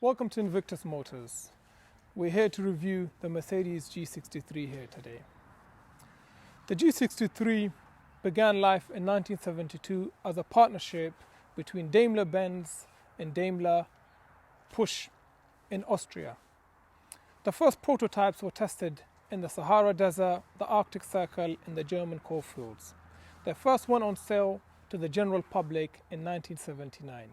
Welcome to Invictus Motors. We're here to review the Mercedes G63 here today. The G63 began life in 1972 as a partnership between Daimler Benz and Daimler Push in Austria. The first prototypes were tested in the Sahara Desert, the Arctic Circle, and the German coalfields. They first went on sale to the general public in 1979.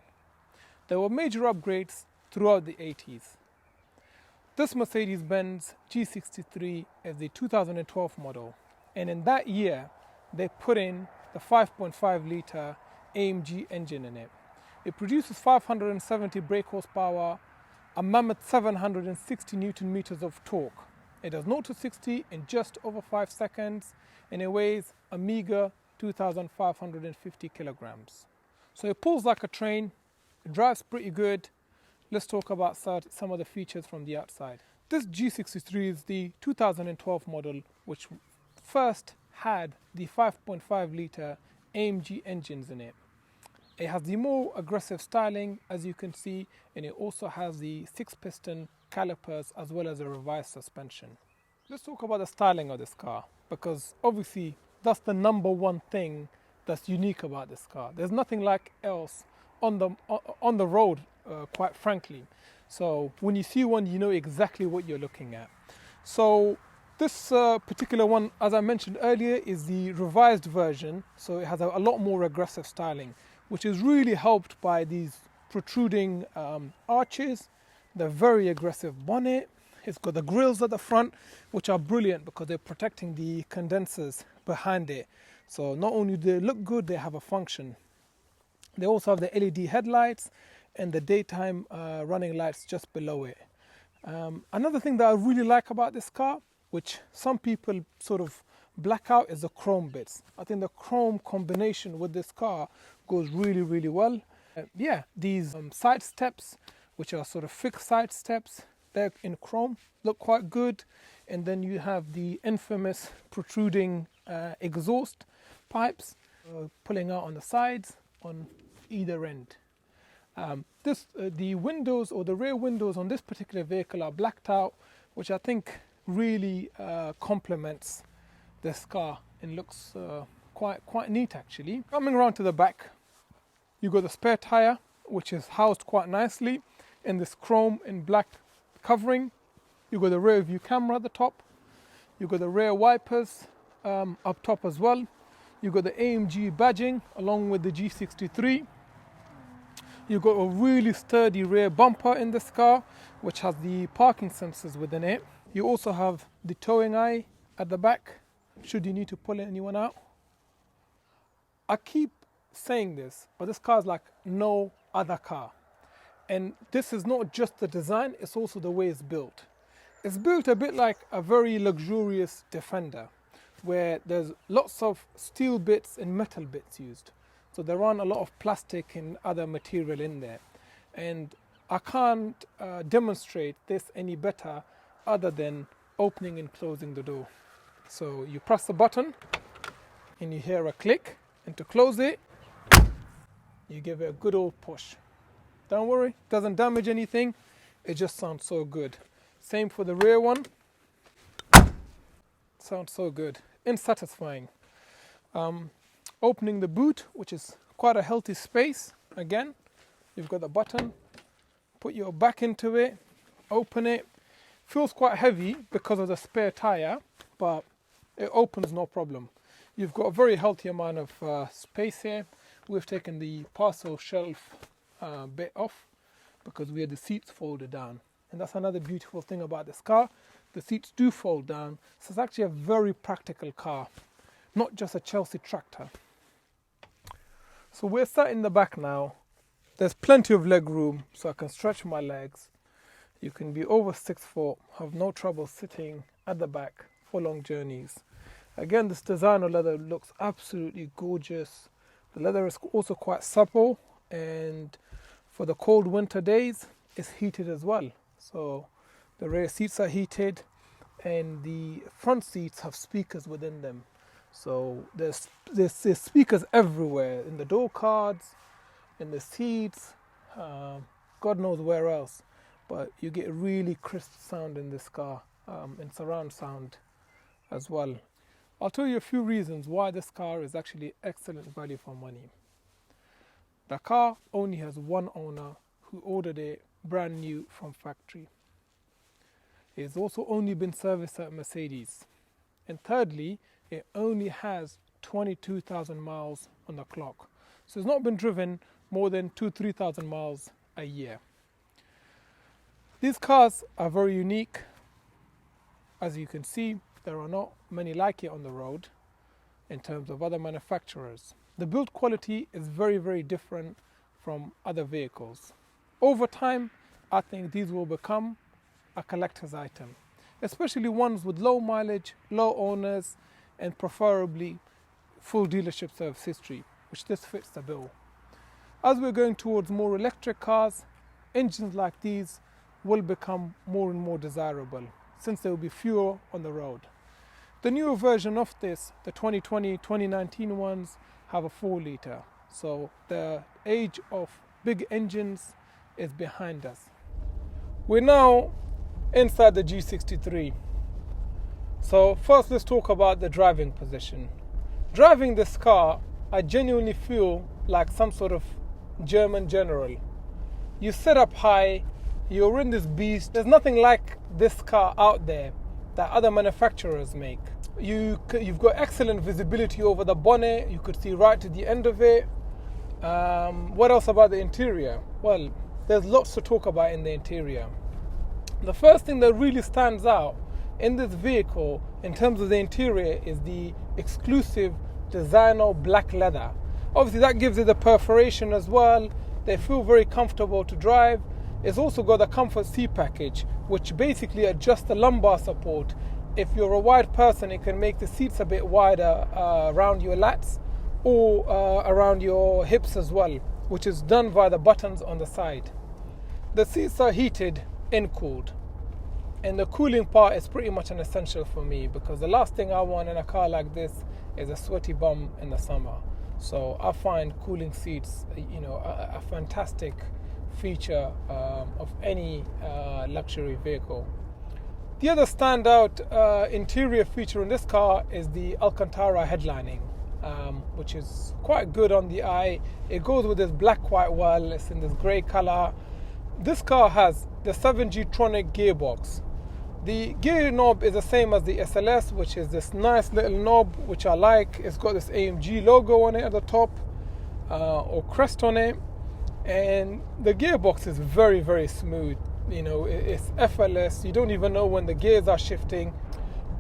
There were major upgrades throughout the 80s. This Mercedes-Benz G63 is the 2012 model, and in that year they put in the 5.5 litre AMG engine in it. It produces 570 brake horsepower, a mammoth 760 Newton meters of torque. It does 0 to 60 in just over 5 seconds, and it weighs a meager 2,550 kilograms. So it pulls like a train, it drives pretty good. Let's talk about some of the features from the outside. This G63 is the 2012 model, which first had the 5.5 litre AMG engines in it. It has the more aggressive styling, as you can see, and it also has the 6-piston calipers as well as a revised suspension. Let's talk about the styling of this car, because obviously that's the number one thing that's unique about this car. There's nothing like else on the road, quite frankly. So when you see one, you know exactly what you're looking at. So this particular one, as I mentioned earlier, is the revised version. So it has a lot more aggressive styling, which is really helped by these protruding arches, the very aggressive bonnet. It's got the grills at the front, which are brilliant because they're protecting the condensers behind it. So not only do they look good, they have a function. They also have the LED headlights and the daytime running lights just below it. Another thing that I really like about this car, which some people sort of black out, is the chrome bits. I think the chrome combination with this car goes really, really well. These side steps, which are sort of fixed side steps, they're in chrome, look quite good. And then you have the infamous protruding exhaust pipes pulling out on the sides on either end. The windows, or the rear windows on this particular vehicle, are blacked out, which I think really complements this car and looks quite neat actually. Coming around to the back, you got the spare tire, which is housed quite nicely in this chrome and black covering. You got the rear view camera at the top. You got the rear wipers up top as well. You got the AMG badging along with the G63. You've got a really sturdy rear bumper in this car, which has the parking sensors within it. You also have the towing eye at the back, should you need to pull anyone out. I keep saying this, but this car is like no other car. And this is not just the design, it's also the way it's built. It's built a bit like a very luxurious Defender, where there's lots of steel bits and metal bits used. So there aren't a lot of plastic and other material in there. And I can't demonstrate this any better other than opening and closing the door. So you press the button and you hear a click, and to close it, you give it a good old push. Don't worry, doesn't damage anything, it just sounds so good. Same for the rear one. Sounds so good and satisfying. Opening the boot, which is quite a healthy space. Again, you've got the button, put your back into it, open it. Feels quite heavy because of the spare tire, but it opens no problem. You've got a very healthy amount of space here. We've taken the parcel shelf bit off because we had the seats folded down. And that's another beautiful thing about this car. The seats do fold down, so it's actually a very practical car, not just a Chelsea tractor. So we're sat in the back now. There's plenty of leg room, so I can stretch my legs. You can be over 6 foot, have no trouble sitting at the back for long journeys. Again, this designer leather looks absolutely gorgeous. The leather is also quite supple, and for the cold winter days, it's heated as well. So the rear seats are heated, and the front seats have speakers within them. So there's speakers everywhere, in the door cards, in the seats, God knows where else. but you get a really crisp sound in this car, and surround sound as well. I'll tell you a few reasons why this car is actually excellent value for money. The car only has one owner who ordered it brand new from factory. It's also only been serviced at Mercedes. And thirdly, it only has 22,000 miles on the clock. So it's not been driven more than 3,000 miles a year. These cars are very unique. As you can see, there are not many like it on the road in terms of other manufacturers. The build quality is very, very different from other vehicles. Over time, I think these will become a collector's item, especially ones with low mileage, low owners, and preferably full dealership service history, which this fits the bill. As we're going towards more electric cars, engines like these will become more and more desirable since there will be fewer on the road. The newer version of this, the 2020-2019 ones, have a 4-litre, so the age of big engines is behind us. We're now inside the G63. So first let's talk about the driving position. Driving this car, I genuinely feel like some sort of German general. You sit up high, you're in this beast. There's nothing like this car out there that other manufacturers make. You've got excellent visibility over the bonnet. You could see right to the end of it. What else about the interior? Well, there's lots to talk about in the interior. The first thing that really stands out in this vehicle in terms of the interior is the exclusive designer black leather. Obviously that gives it the perforation as well. They feel very comfortable to drive. It's also got the comfort seat package, which basically adjusts the lumbar support. If you're a wide person, it can make the seats a bit wider around your lats or around your hips as well, which is done via the buttons on the side. The seats are heated and cooled, and the cooling part is pretty much an essential for me, because the last thing I want in a car like this is a sweaty bum in the summer. So I find cooling seats, a fantastic feature of any luxury vehicle. The other standout interior feature in this car is the Alcantara headlining, which is quite good on the eye. It goes with this black quite well. It's in this grey color. This car has the 7G-tronic gearbox. The gear knob is the same as the SLS, which is this nice little knob, which I like. It's got this AMG logo on it at the top, or crest on it. And the gearbox is very, very smooth. It's effortless. You don't even know when the gears are shifting.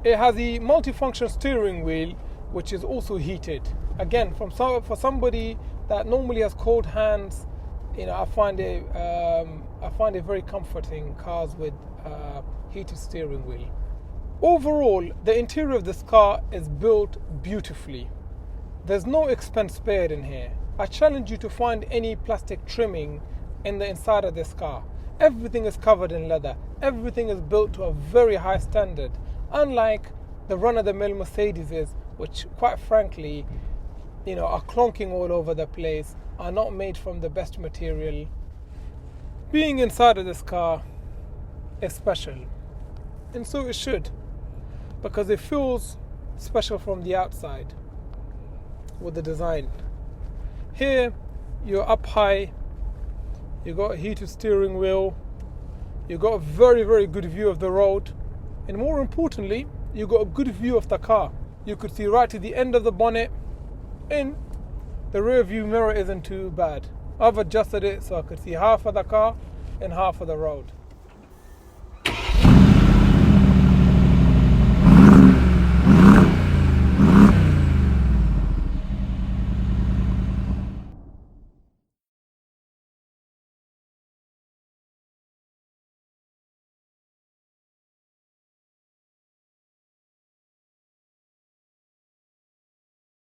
It has the multifunction steering wheel, which is also heated. Again, for somebody that normally has cold hands, I find it very comforting, cars with heated steering wheel. Overall, the interior of this car is built beautifully. There's no expense spared in here. I challenge you to find any plastic trimming in the inside of this car. Everything is covered in leather. Everything is built to a very high standard, unlike the run-of-the-mill Mercedes, which quite frankly, are clonking all over the place, are not made from the best material. Being inside of this car is special, and so it should, because it feels special from the outside with the design. Here, you're up high, you got a heated steering wheel, you got a very, very good view of the road, and more importantly, you got a good view of the car. You could see right to the end of the bonnet, and the rear view mirror isn't too bad. I've adjusted it so I could see half of the car and half of the road.